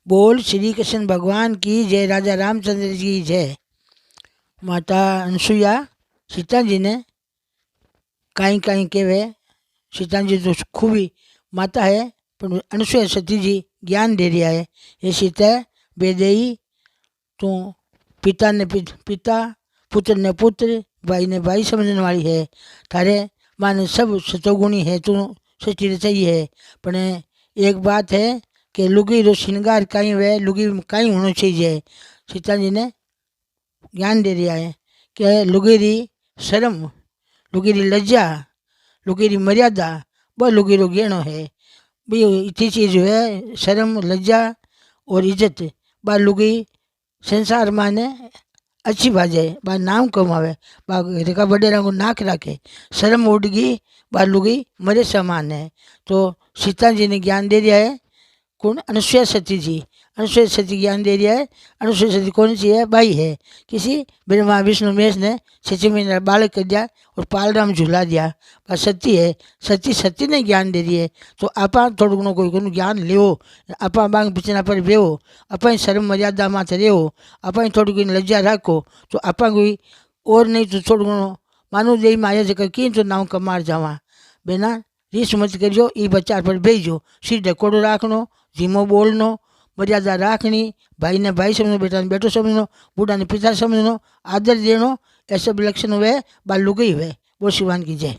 बोल श्री कृष्ण भगवान की जय। राजा रामचंद्र जी की जय। माता अनसुईया सीता जी ने कहीं कहीं कहवे, सीता जी तो खूबी माता है, पर अनसुईया सती जी ज्ञान दे रहा है। ये सीता बेदई तू पिता ने पिता, पुत्र ने पुत्र, भाई ने भाई समझने वाली है। थारे माने सब सतोगुणी है, तू सच्ची रचाई है। पर एक बात है कि लुगी रो श्रृंगार कहीं वे लुगी कहीं होना चाहिए। सीता जी ने ज्ञान दे दिया है कि लुगी री शर्म, लुगी री लज्जा, लुगी री मर्यादा, वह लुगी रो गेणो है। भाई इतनी चीज है, शर्म, लज्जा और इज्जत। बा लुगी संसार माने अच्छी बाजे, बा नाम कमावे, बा रेखा बडेरा को नाक रखे। शर्म उड़गी बा लुगी मरे समान है। तो सीता जी ने ज्ञान दे दिया है। कौन? अनुसुईया सती जी। अनुसुईया सती ज्ञान दे दिया है। अनुसुईया सती कौन सी है? बाई है। किसी ब्रह्मा विष्णु महेश ने 6 महीने बालक कर दिया और पालराम झूला दिया। पर सती है, सती ने ज्ञान दे दिए। तो आप थोड़ा घणो कोई ज्ञान लेवो, आप बांग बिचना पर बेवो, आप शर्म मर्यादा माथे रेवो, आप थोड़ी कोई लज्जा राखो, तो आप कोई और नहीं तो थोड़ा घणो मानो दे माया जगह की तो नाव कमार जावा। बेना रीस मत करियो, ई बच्चा पर बेजो, सीधे कोड़ो राखनो, धीमो बोलनो, मर्यादा राखनी, भाई ने भाई समझो, बेटा ने बेटो समझनो, बूढ़ा ने पिता समझनो, आदर देनो। ऐसे लक्षण हुए बालू गई हुए। वो शिवान की जय।